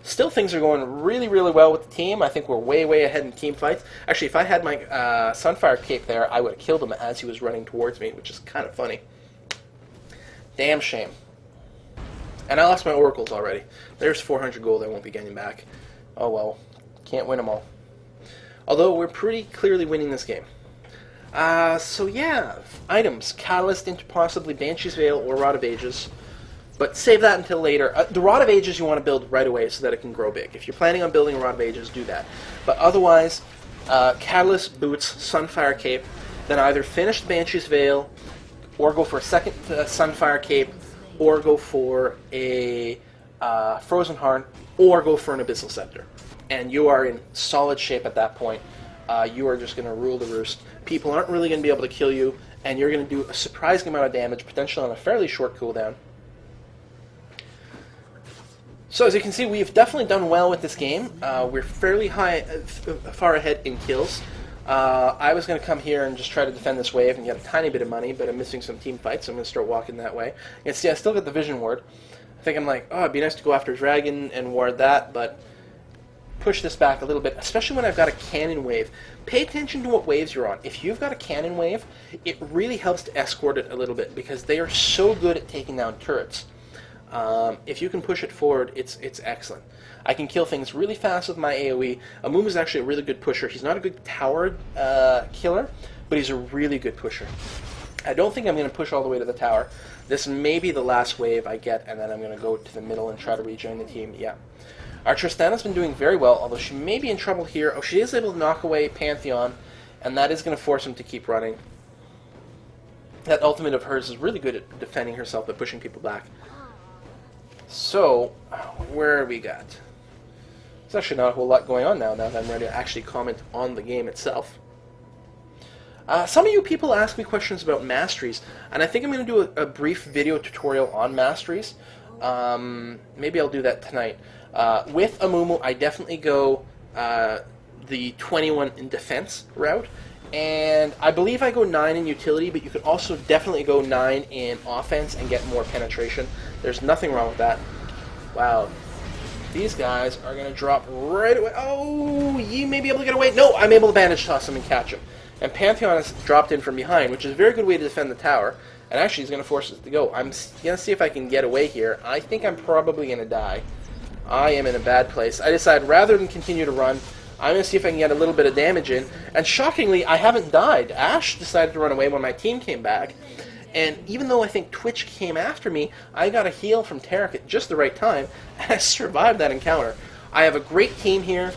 Still, things are going really, really well with the team. I think we're way, way ahead in team fights. Actually, if I had my Sunfire Cape there, I would have killed him as he was running towards me, which is kind of funny. Damn shame. And I lost my oracles already. There's 400 gold I won't be getting back. Oh well. Can't win them all. Although we're pretty clearly winning this game. So yeah. Items. Catalyst into possibly Banshee's Veil or Rod of Ages. But save that until later. The Rod of Ages you want to build right away so that it can grow big. If you're planning on building a Rod of Ages, do that. But otherwise, Catalyst, Boots, Sunfire Cape, then either finish the Banshee's Veil, or go for a second Sunfire Cape, or go for a Frozen Heart, or go for an Abyssal Scepter. And you are in solid shape at that point. You are just going to rule the roost. People aren't really going to be able to kill you, and you're going to do a surprising amount of damage, potentially on a fairly short cooldown. So as you can see, we've definitely done well with this game. We're fairly far ahead in kills. I was going to come here and just try to defend this wave and get a tiny bit of money, but I'm missing some team fights, so I'm going to start walking that way. You can see I still got the Vision Ward. I think I'm like, oh, it'd be nice to go after Dragon and ward that, but push this back a little bit, especially when I've got a cannon wave. Pay attention to what waves you're on. If you've got a cannon wave, it really helps to escort it a little bit, because they are so good at taking down turrets. If you can push it forward, it's excellent. I can kill things really fast with my AoE. Amumu is actually a really good pusher. He's not a good tower killer, but he's a really good pusher. I don't think I'm going to push all the way to the tower. This may be the last wave I get, and then I'm going to go to the middle and try to rejoin the team. Yeah. Our Tristana's been doing very well, although she may be in trouble here. Oh, she is able to knock away Pantheon, and that is going to force him to keep running. That ultimate of hers is really good at defending herself by pushing people back. So, where we got? There's actually not a whole lot going on now that I'm ready to actually comment on the game itself. Some of you people ask me questions about masteries, and I think I'm going to do a brief video tutorial on masteries. Maybe I'll do that tonight. With Amumu, I definitely go the 21 in defense route, and I believe I go 9 in utility, but you could also definitely go 9 in offense and get more penetration. There's nothing wrong with that. Wow. These guys are going to drop right away. Oh, you may be able to get away. No, I'm able to bandage toss him and catch him. And Pantheon has dropped in from behind, which is a very good way to defend the tower. And actually, he's going to force us to go. I'm going to see if I can get away here. I think I'm probably going to die. I am in a bad place. I decide rather than continue to run, I'm going to see if I can get a little bit of damage in. And shockingly, I haven't died. Ash decided to run away when my team came back. And even though I think Twitch came after me, I got a heal from Tarek at just the right time, and I survived that encounter. I have a great team here.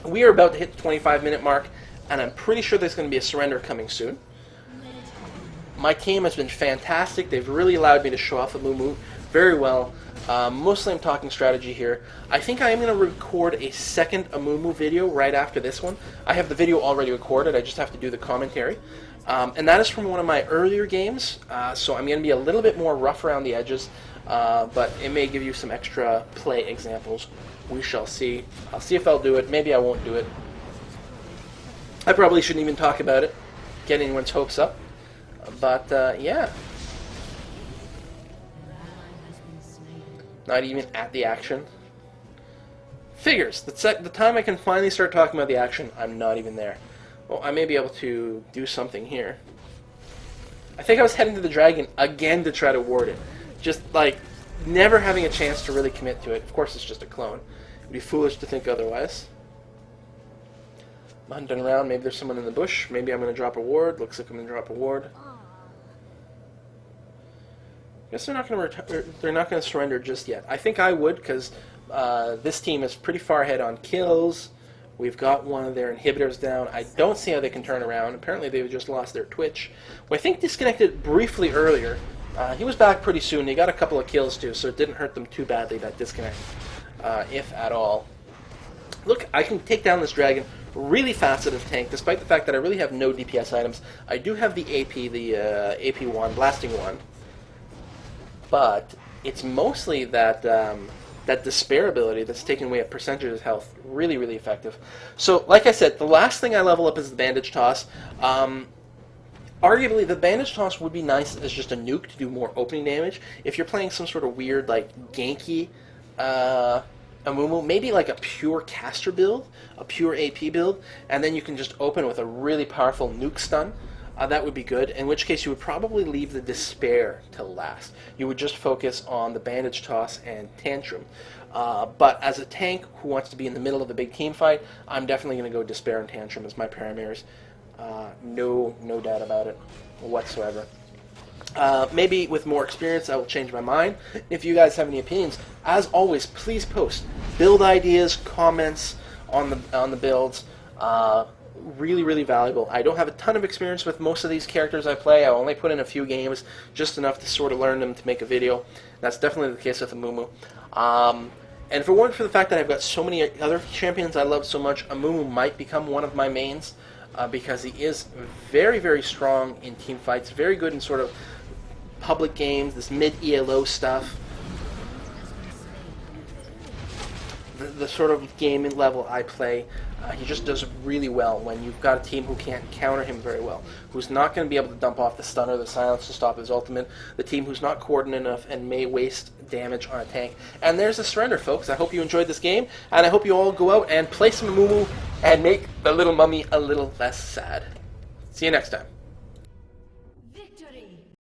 We are about to hit the 25-minute mark, and I'm pretty sure there's going to be a surrender coming soon. My team has been fantastic. They've really allowed me to show off Amumu very well. Mostly I'm talking strategy here. I think I am going to record a second Amumu video right after this one. I have the video already recorded. I just have to do the commentary. And that is from one of my earlier games, so I'm going to be a little bit more rough around the edges, but it may give you some extra play examples. We shall see. I'll see if I'll do it. Maybe I won't do it. I probably shouldn't even talk about it, get anyone's hopes up. But, yeah. Not even at the action. Figures. The time I can finally start talking about the action, I'm not even there. Well, I may be able to do something here. I think I was heading to the dragon again to try to ward it. Just, like, never having a chance to really commit to it. Of course, it's just a clone. It would be foolish to think otherwise. I'm hunting around. Maybe there's someone in the bush. Maybe I'm going to drop a ward. Looks like I'm going to drop a ward. Guess they're not going to surrender just yet. I think I would, because this team is pretty far ahead on kills. We've got one of their inhibitors down. I don't see how they can turn around. Apparently they've just lost their Twitch, who I think disconnected briefly earlier. He was back pretty soon. He got a couple of kills too, so it didn't hurt them too badly, that disconnect, if at all. Look, I can take down this dragon really fast out of tank, despite the fact that I really have no DPS items. I do have the AP, the AP wand, blasting wand. But it's mostly that that despair ability that's taking away a percentage of health. Really, really effective. So, like I said, the last thing I level up is the bandage toss. Arguably, the bandage toss would be nice as just a nuke to do more opening damage. If you're playing some sort of weird, like, ganky Amumu, maybe like a pure caster build, a pure AP build, and then you can just open with a really powerful nuke stun. That would be good, in which case you would probably leave the Despair to last. You would just focus on the Bandage Toss and Tantrum. But as a tank who wants to be in the middle of the big team fight, I'm definitely going to go Despair and Tantrum as my Paramirs. No doubt about it whatsoever. Maybe with more experience I will change my mind. If you guys have any opinions, as always, please post build ideas, comments on the builds. Really valuable. I don't have a ton of experience with most of these characters I play. I only put in a few games, just enough to sort of learn them to make a video. That's definitely the case with Amumu. And if it weren't for the fact that I've got so many other champions I love so much, Amumu might become one of my mains, because he is very strong in team fights, very good in sort of public games, this mid-ELO stuff. The sort of gaming level I play, he just does really well when you've got a team who can't counter him very well, who's not going to be able to dump off the stun or the silence to stop his ultimate, the team who's not coordinated enough and may waste damage on a tank. And there's the surrender, folks. I hope you enjoyed this game, and I hope you all go out and play some Amumu and make the little mummy a little less sad. See you next time.